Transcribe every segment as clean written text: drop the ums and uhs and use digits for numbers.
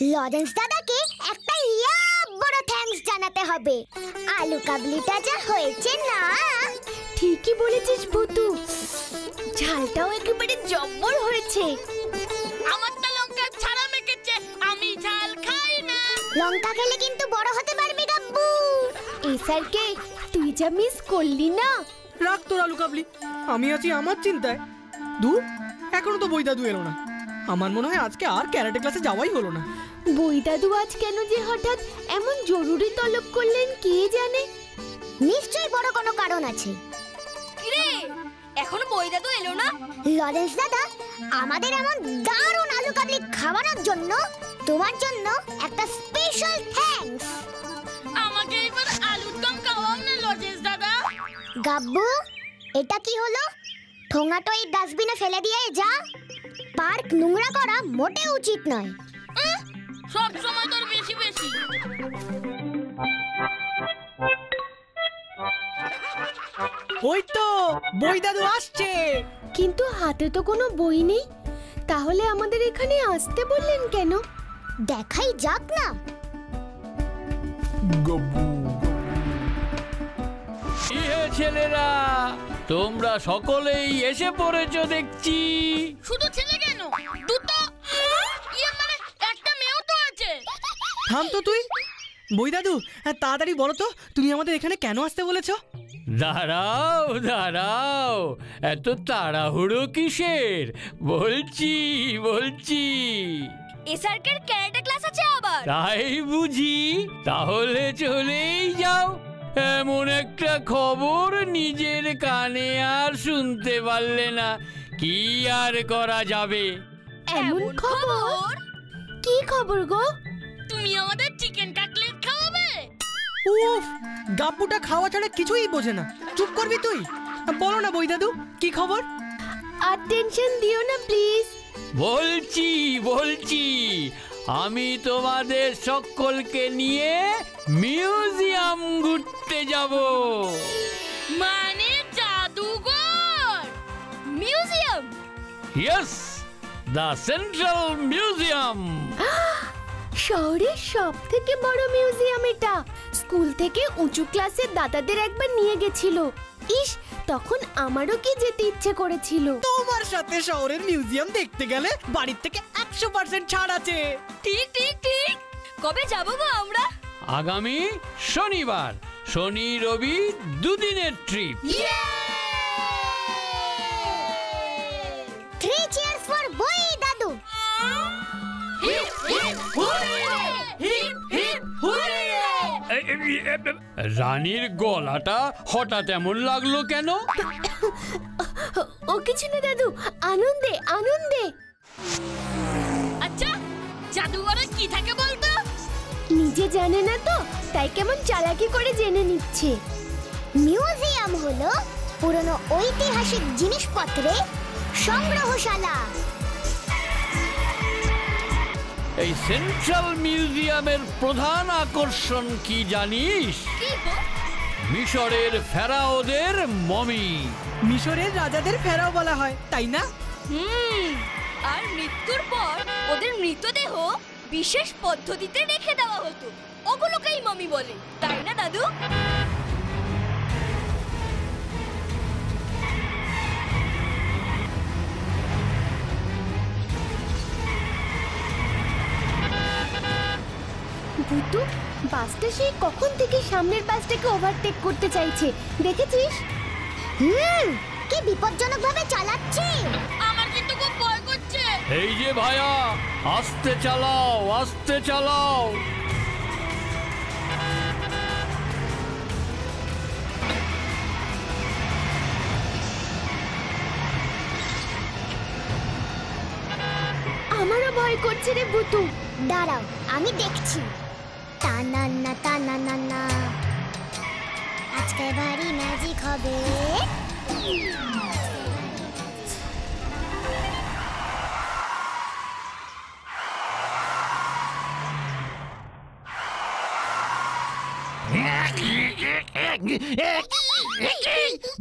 Lawrence দাদাকে একটা বড় থ্যাঙ্কস জানাতে হবে। আলু কাবলিটা যা হয়েছে না। ঠিকই বলেছিস ভুতু, ঝালটাও একেবারে জব্বর হয়েছে। আমারটা লঙ্কা ছাড়া মেখেছে, আমি ঝাল খাই না। লঙ্কা খেলে কিন্তু বড় হতে পারবি গাব্বু। এই স্যারকে তুই যা মিস করলি না। রাখ তোর আলু কাবলি, আমি আছি আমার চিন্তায়। দূর, এখনো তো বই দাদু এলো না। আমার মনে হয় আজকে আর ক্যারাটে ক্লাসে যাওয়াই হলো না। বই দাদু আজ কেন যে হঠাৎ এমন জরুরি তলব করলেন কে জানে। নিশ্চয়ই বড় কোনো কারণ আছে। কিরে, এখনো বই দাদু এলো না? লরেন্স দাদা আমাদের এমন দারুণ আলু কাবলি খাওয়ানোর জন্য তোমার জন্য একটা স্পেশাল থ্যাঙ্কস। আমাকে এবার আলুর দম খাওয়াও না লজেন্স দাদা। গাব্বু, এটা কি হলো? ঠোঙাটা এই ডাস্টবিনে ফেলে দিয়ে যা। পার্ক নোংরা করা মোটেও উচিত নয়। সব সময় তোর বেশি বেশি। ওই তো বই দাদু আসছে। কিন্তু হাতে তো কোনো বই নেই, তাহলে আমাদের এখানে আসতে বললেন কেন? দেখাই যাক না। ছেলেরা, তোমরা সকলেই এসে পড়েছো দেখছি। শুধু ছেলে কেন, দুটো মানে একটা মেয়েও তো আছে। থাম তো তুই। বই দাদু, তাড়াতাড়ি বলো তো তুমি আমাদের এখানে কেন আসতে বলেছো? দাঁড়াও দাঁড়াও, এত তাড়াহুড়ো কিসের? বলছি এসআরকের ক্যারাটে ক্লাস আছে আবার। তাই বুঝি? তাহলে চলেই যাও। এমন একটা খবর নিজের কানে আর শুনতে পারলে না, কি আর করা যাবে। এমন খবর? কি খবর গো? তুমি আমাদের চিকেন কাটলেট খাওয়াবে। উফ, গাব্বুটা খাওয়া ছাড়া কিছুই বোঝে না। চুপ করবি তুই? বলো না বই দাদু, কি খবর? আর টেনশন দিও না প্লিজ। বলছি আমি তোমাদের সকলকে নিয়ে মিউজিয়াম ঘুরতে যাব। মানে জাদুঘর? Museum? Yes, the central museum. শহরের সব থেকে বড় মিউজিয়াম এটা। স্কুল থেকে উঁচু ক্লাসের দাদাদের একবার নিয়ে গেছিল। ইস, তখন আমারও কি যেতে ইচ্ছে করেছিল। তোমার সাথে শহরের মিউজিয়াম দেখতে গেলে বাড়ির থেকে 100% ছাড় আছে। ঠিক। কবে যাবো গো আমরা? আগামী শনিবার, শনি রবি দুদিনের ট্রিপ। 3 cheers for বই দাদু। রানীর গলাটা হঠাৎ এমন লাগলো কেন? ও কিছু না দাদু, আনন্দে। আচ্ছা, জাদুঘরে কি থাকে বলতো? নিজে জানে না তো, তাই কেমন চালাকি করে জেনে নিচ্ছে। মিউজিয়াম হলো পুরনো ঐতিহাসিক জিনিসপত্রের সংগ্রহশালা। এই সেন্ট্রাল মিউজিয়ামের প্রধান আকর্ষণ কি জানিস? মিশরের ফেরাওদের মমি। মিশরের রাজাদের ফেরাও বলা হয়, তাই না? আর মৃত্যুর পর ওদের মৃতদেহ বিশেষ পদ্ধতিতে রেখে দেওয়া হতো। ওগুলোকেই মমি বলে, তাই না দাদু? ভুতু, বাসটা সেই কখন থেকে সামনের বাসটাকে ওভারটেক করতে চাইছে, দেখেছিস? কি বিপজ্জনক ভাবে চালাচ্ছে। আমার কিন্তু খুব ভয় করছে। এই যে ভাইয়া, আস্তে চালাও। আমারও ভয় করছে রে ভুতু। দাঁড়াও, আমি দেখছি। টানা আজকে ভারী ম্যাজিক হবে।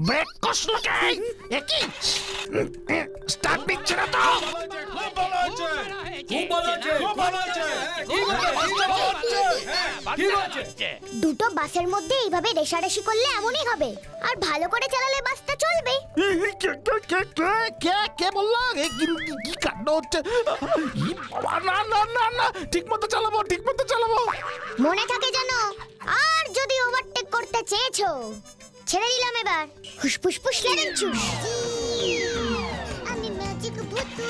ব্রেক কষলো কে? একই স্টার্ট নিচ্ছে না তো। খুব ভালো আছে। দুটো বাসের মধ্যে এইভাবে রেষারেষি করলে এমনই হবে। আর ভালো করে চালালে বাসটা চলবে। কে বললো? কি কাণ্ড হচ্ছে? না না না না, ঠিক মতো চালাবো। মনে থাকে জানো, আর যদি ওভারটেক করতে চেয়েছো, ছেড়ে দিলাম এবার। হুসফুস ফুস লেমন চুস। আমি ম্যাজিক ভূতু,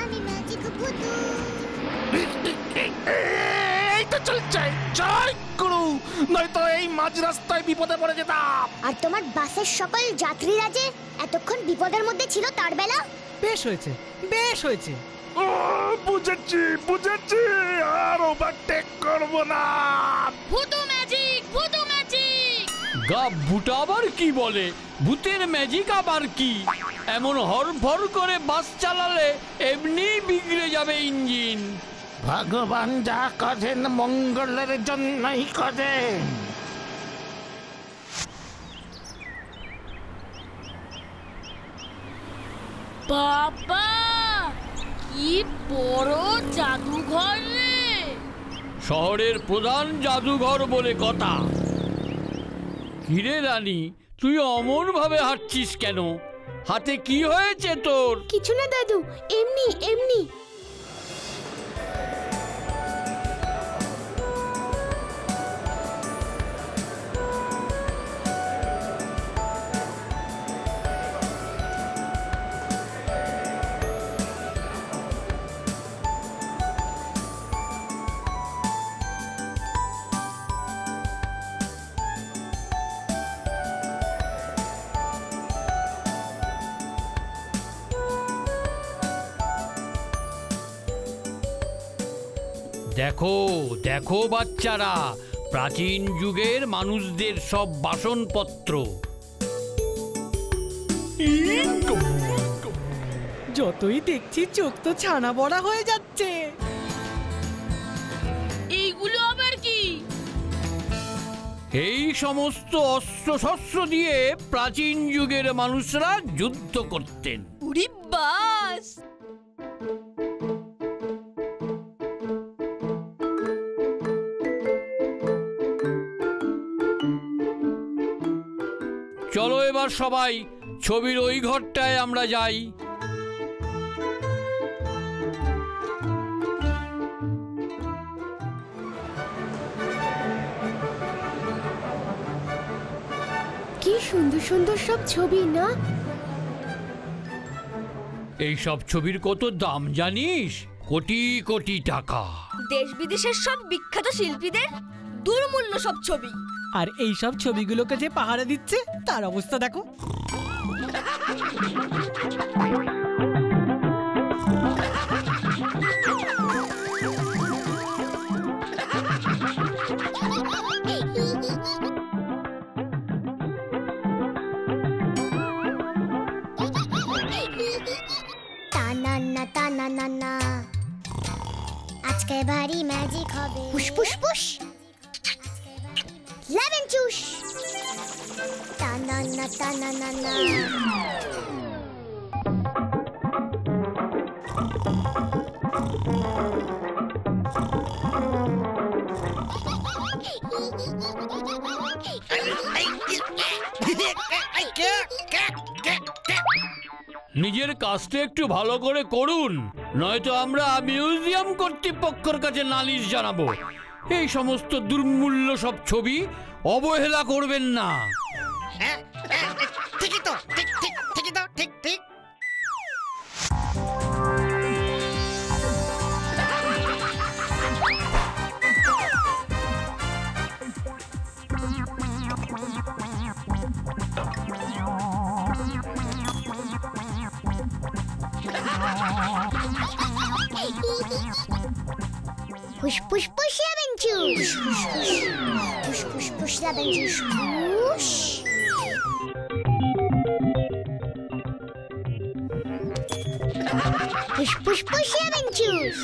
আমি ম্যাজিক ভূতু। এই তো চলছে, জয় গুরু, নয়তো এই মাঝ রাস্তায় বিপদে পড়ে যেতাম। আর তোমার বাসের সকল যাত্রীরা যে এতক্ষণ বিপদের মধ্যে ছিল তার বেলা। বেশ হয়েছে। বুঝেছি, আর ওভারটেক করবো না। ভূতু ম্যাজিক। গা ভুটা আবার কি বলে? ভূতের ম্যাজিক আবার কি? এমন হরফর করে বাস চালালে এমনি বিগড়ে যাবে ইঞ্জিন। ভগবান যা করেন মঙ্গলের জন্যই করেন। বাবা, কি বড় জাদুঘর রে! শহরের প্রধান জাদুঘর বলে কথা। কিরে রানী, তুই অমন ভাবে হাঁটছিস কেন? হাতে কি হয়েছে তোর? কিছু না দাদু, এমনি। দেখো বাচ্চারা, প্রাচীন যুগের মানুষদের সব বাসনপত্র। যতই দেখছি চোখ তো ছানা বড়া হয়ে যাচ্ছে। এইগুলো আবার কি? এই সমস্ত অস্ত্র শস্ত্র দিয়ে প্রাচীন যুগের মানুষরা যুদ্ধ করতেন। উড়ি বাস! চলো এবার সবাই ছবির ওই ঘরটায় আমরা যাই। কি সুন্দর সব ছবি না? এই সব ছবির কত দাম জানিস? কোটি কোটি টাকা। দেশ বিদেশের সব বিখ্যাত শিল্পীদের দুর্মূল্য সব ছবি। আর এই সব ছবিগুলোকে যে পাহারা দিচ্ছে তার অবস্থা দেখো। আজকে ভারী ম্যাজিক হবে। ফুসফুস ফুস লেমন জুস। টানানা টানানা। নিজের কাজটা একটু ভালো করে করুন, নয়তো আমরা মিউজিয়াম কর্তৃপক্ষের কাছে নালিশ জানাবো। এই সমস্ত দুর্মূল্য সব ছবি অবহেলা করবেন না। ঠিকই তো, ঠিক। Push, push, push, lemon juice. Push, push, push, lemon juice. Push. Push, push, push, lemon juice.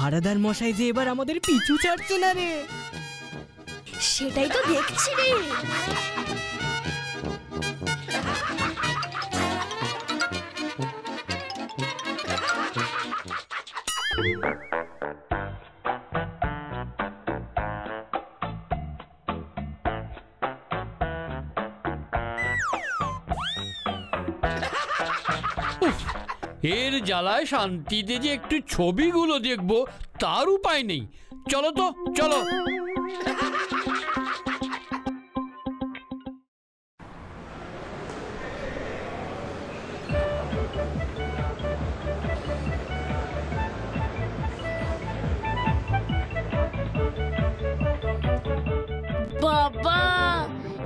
পাহারাদার মশাই যে এবার আমাদের পিছু ছাড়ছে না রে। সেটাই তো দেখছি রে। এর জ্বালায় শান্তিতে যে একটু ছবিগুলো দেখবো তার উপায় নেই। চলো তো চলো। বাবা,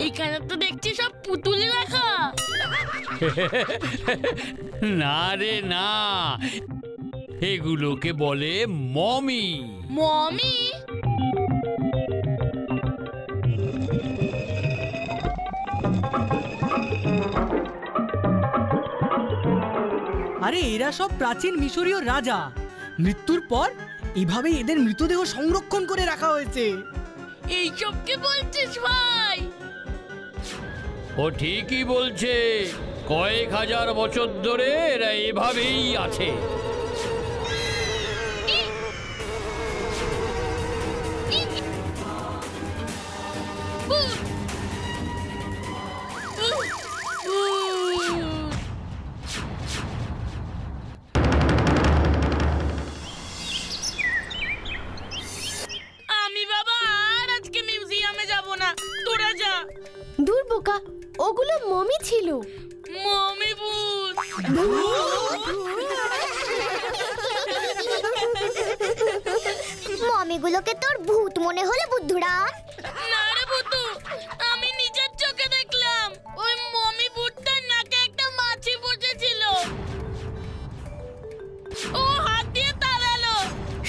এখানে তো দেখছি সব পুতুলে রাখা। না রে না, এগুলোকে বলে মমি। মমি? আরে এরা সব প্রাচীন মিশরীয় রাজা, মৃত্যুর পর এভাবে এদের মৃতদেহ সংরক্ষণ করে রাখা হয়েছে। এইসব কি বলছিস ভাই? ও ঠিকই বলছে, কয়েক হাজার বছর ধরে এরা এভাবেই আছে। আমি বাবা আর আজকে মিউজিয়ামে যাব না, তোরা যা। দূর বোকা, ওগুলো মমি ছিল। মমি ভূত। মমিগুলোকে তোর ভূত মনে হলো বুদ্ধুরা? না রে ভূতু, আমি নিজের চোখে দেখলাম ওই মমি ভূতটার নাকে একটা মাছি বসেছিল। ও হাত দিয়ে তাড়ালো।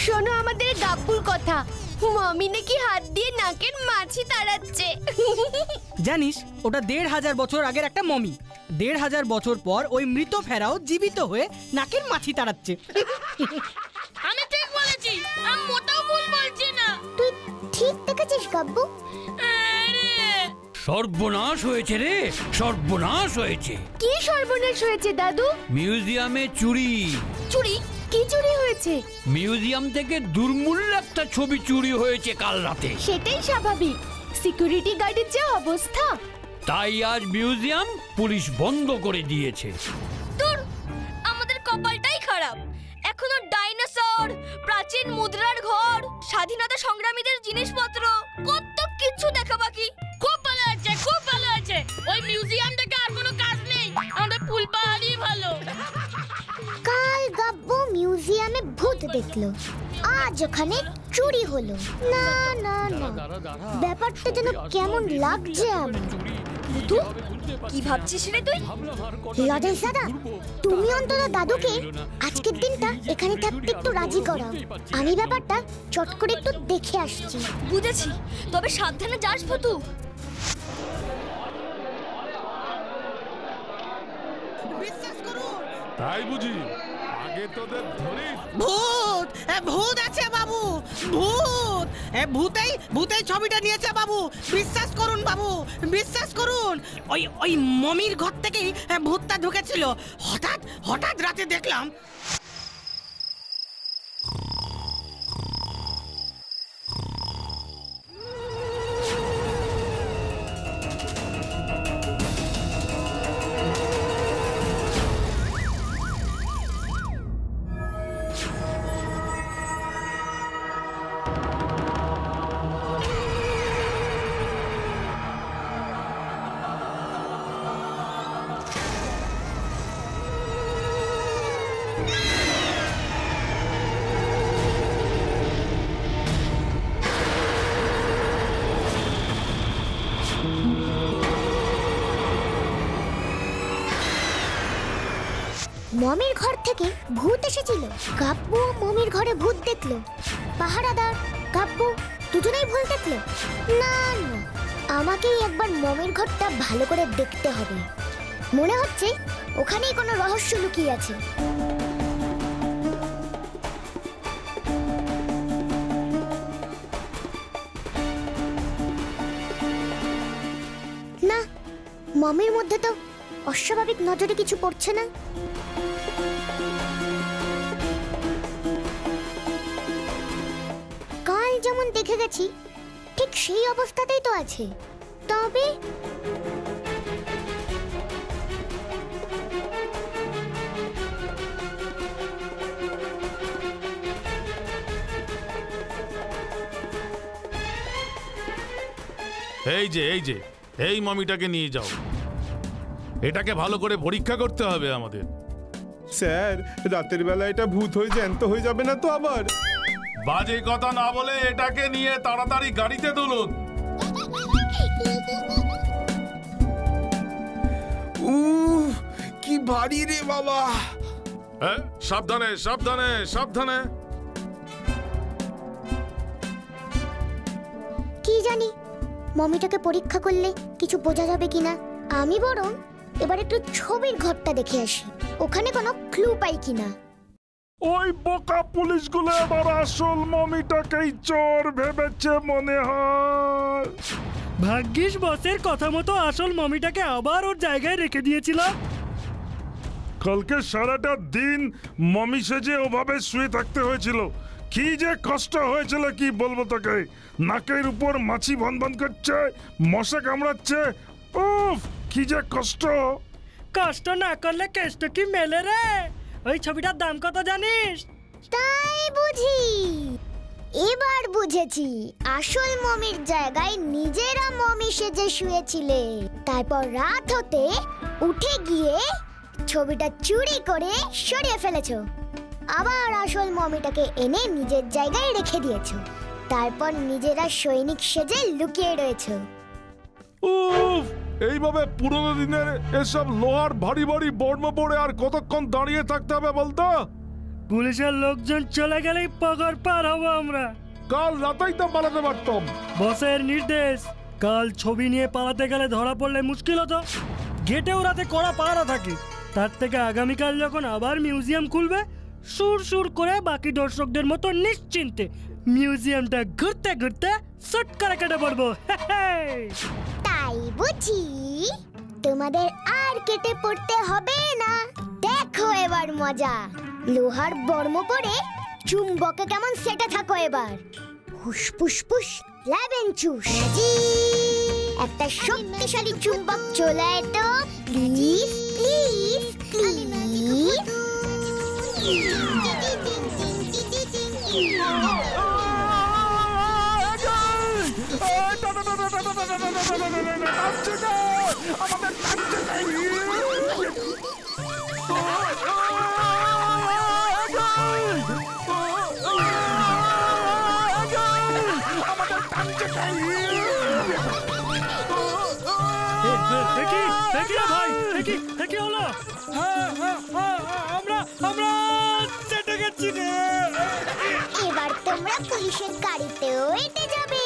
শোনো আমাদের গাব্বুর কথা, মমি নাকি হাত দিয়ে নাকের মাছি তাড়াচ্ছে। জানিস ওটা 1500 বছর আগের একটা মমি। 1500 বছর পর ওই মৃত ফেরাও জীবিত হয়ে নাকের মাছি তাড়াচ্ছে। আমি ঠিক বলেছি, আমি মোটেও ভুল বলছি না। তুই ঠিক দেখেছিস গাব্বু? আরে সর্বনাশ হয়েছে রে, সর্বনাশ হয়েছে। কি সর্বনাশ হয়েছে দাদু? মিউজিয়ামে চুরি। চুরি? কি চুরি হয়েছে? মিউজিয়াম থেকে দুর্মূল্য একটা ছবি চুরি হয়েছে কাল রাতে। সেটাই স্বাভাবিক, সিকিউরিটি গার্ডের যে অবস্থা। তাই আজ মিউজিয়াম পুলিশ বন্ধ করে দিয়েছে। দূর, আমাদের কপালটাই খারাপ। এখনো ডাইনোসর, প্রাচীন মুদ্রার ঘর, স্বাধীনতা সংগ্রামীদের জিনিসপত্র, কত কিছু দেখা বাকি। খুব ভালো আছে, খুব ভালো আছে। ওই মিউজিয়াম থেকে আর কোনো কাজ নেই, আমাদের ফুলবাড়ি ভালো। কাল গাব্বু মিউজিয়ামে ভূত দেখলো, আজ ওখানে চুরি হলো। না না না, ব্যাপারটা যেন কেমন লাগছে আমার। বুদ্ধু, কি ভাবছিস রে তুই? লজেন্স দাদা, তুমি অন্তত দাদুকে আজকের দিনটা এখানে থাকতে একটু রাজি করাও। আমি ব্যাপারটা চট করে একটু দেখে আসছি। বুঝেছি, তবে সাবধানে যাস ভুতু। তাই বুঝি? আগে তোদের ধরি। ভূত, ভূত আছে বাবু, ভূত। ভূতেই ছবিটা নিয়েছে বাবু, বিশ্বাস করুন বাবু, বিশ্বাস করুন। ওই মমির ঘর থেকেই ভূতটা ঢুকেছিল। হঠাৎ রাতে দেখলাম। মমির ঘর থেকে ভূত এসেছিল। গাব্বু মমির ঘরে ভূত দেখলো। পাহারাদার গাব্বু দুজনেই ভুল দেখলো। না না, আমাকেই একবার মমির ঘরটা ভালো করে দেখতে হবে। মনে হচ্ছে ওখানেই কোনো রহস্য লুকিয়ে আছে। মমির মধ্যে তো অস্বাভাবিক নজরে কিছু পড়ছে না। কাল যেমন দেখে গেছি ঠিক সেই অবস্থাতেই তো আছে। তবে এই মমিটাকে নিয়ে যাও, এটাকে ভালো করে পরীক্ষা করতে হবে আমাদের। স্যার, রাতের বেলা এটা ভূত হয়ে জ্যান্ত হয়ে যাবে না তো আবার? বাজে কথা না বলে এটাকে নিয়ে তাড়াতাড়ি গাড়িতে তুলুন। কি ভারী রে বাবা। হ্যাঁ, সাবধানে সাবধানে সাবধানে। কি জানি মমিটাকে পরীক্ষা করলে কিছু বোঝা যাবে কিনা। আমি বরং এবার একটু ছবির ঘরটা দেখে আসি, ওখানে কোনো ক্লু পাই কিনা। ওই বোকা পুলিশগুলো এবার আসল মমিটাকেই চোর ভেবেছে মনে হয়। ভাগ্যিস বসের কথা মতো আসল মমিটাকে আবার ওর জায়গায় রেখে দিয়েছিলাম। কালকে সারাটা দিন মমি সেজে ওভাবে শুয়ে থাকতে হয়েছিল। কি যে কষ্ট হয়েছিল কি বলবো তোকে। নাকের উপর মাছি ভন ভন করছে, মশা কামড়াচ্ছে। উফ, কি যে কষ্ট। কষ্ট না করলে কেষ্ট কি মেলে রে? ওই ছবিটার দাম কত জানিস? তাই বুঝি, এবার বুঝেছি। আসল মমির জায়গায় নিজেরা মমি সেজে শুয়েছিলে, তারপর রাত হতে উঠে গিয়ে ছবিটা চুরি করে সরিয়ে ফেলেছো। আবার আসল মমিটাকে এনে নিজের জায়গায় রেখে দিয়েছো, তারপর নিজেরা সৈনিক সেজে লুকিয়ে রয়েছো। উফ, এইভাবে পুরোনো দিনের এসব লোহার ভারী ভারী বর্ম পড়ে আর কতক্ষণ দাঁড়িয়ে থাকতে হবে বলতো? পুলিশের লোকজন চলে গেলেই পগর পার হবো আমরা। কাল রাতেই তো পালাতে পারতাম। বসের নির্দেশ, কাল ছবি নিয়ে পালাতে গেলে ধরা পড়লে মুশকিল হতো। গেটেও রাতে কড়া পাহারা থাকে। তার থেকে আগামীকাল যখন আবার মিউজিয়াম খুলবে, সুর সুর করে বাকি দর্শকদের মতো নিশ্চিন্তে মিউজিয়ামটা ঘুরতে ঘুরতে শট করে কেটে পড়বো। তাই বুঝি, তোমাদের আর কেটে পড়তে হবে না। দেখো এবার মজা। লোহার বর্ম পরে চুম্বকে কেমন সেটে থাকো এবার। হুস ফুস ফুস লেবেন চুস। একটা শক্তিশালী চুম্বক চলে এতো। Please please please. এবার তোমরা পুলিশের গাড়িতেও এটে যাবে।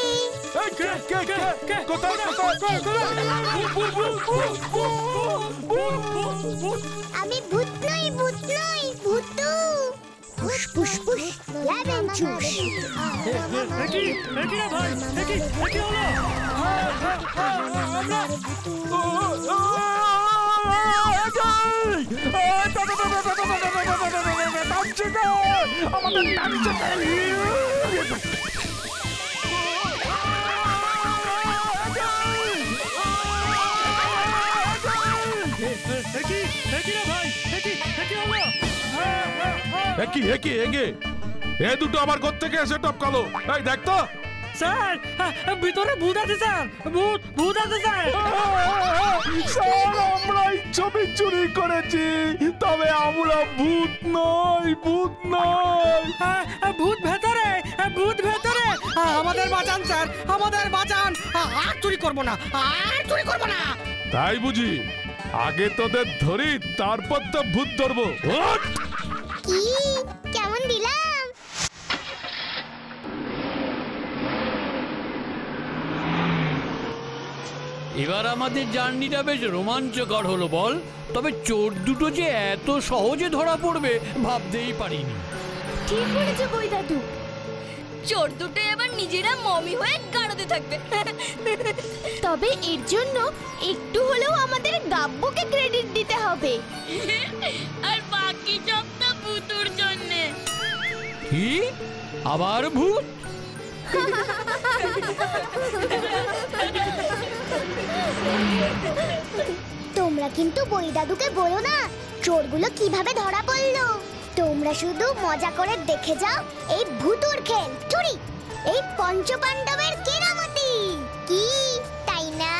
আমি ভূত নই, ভূত নই, ভূতু। ফুস ফুস ফুস লেবেন চুস। এ দুটো আবার কোত্থেকে এসে টপকালো? এই দেখ তো। স্যার, ভিতরে ভূত আছে স্যার। ভূত আছে স্যার। আমরাই ছবি চুরি করেছি, তবে আমরা ভূত নই, ভূত নই। ভূত ভেতরে, ভূত ভেতরে। আমাদের বাঁচান স্যার, আমাদের বাঁচান। আর চুরি করবো না, আর চুরি করবো না। তাই বুঝি? আগে তোদের ধরি, তারপর তো ভূত ধরবো। কি কেমন দিলাম? এবার আমাদের জার্নিটা বেশ রোমাঞ্চকর হলো বল। তবে চোর দুটো যে এত সহজে ধরা পড়বে ভাবতেই পারিনি। ঠিক বলেছো বই দাদু। চোর দুটো এবার নিজেরা মমি হয়ে গাড়োতে থাকবে। তবে এর জন্য একটু হলেও আমাদের গাব্বুকে ক্রেডিট দিতে হবে। আর বাকি সবটা ভূতুর জন্যে। কি আবার ভূত? তোমরা কিন্তু বই দাদুকে বলো না চোরগুলো কিভাবে ধরা পড়লো। তোমরা শুধু মজা করে দেখে যাও এই ভূতুর খেল চুরি, এই পঞ্চপাণ্ডবের কেরামতি। কি তাই না?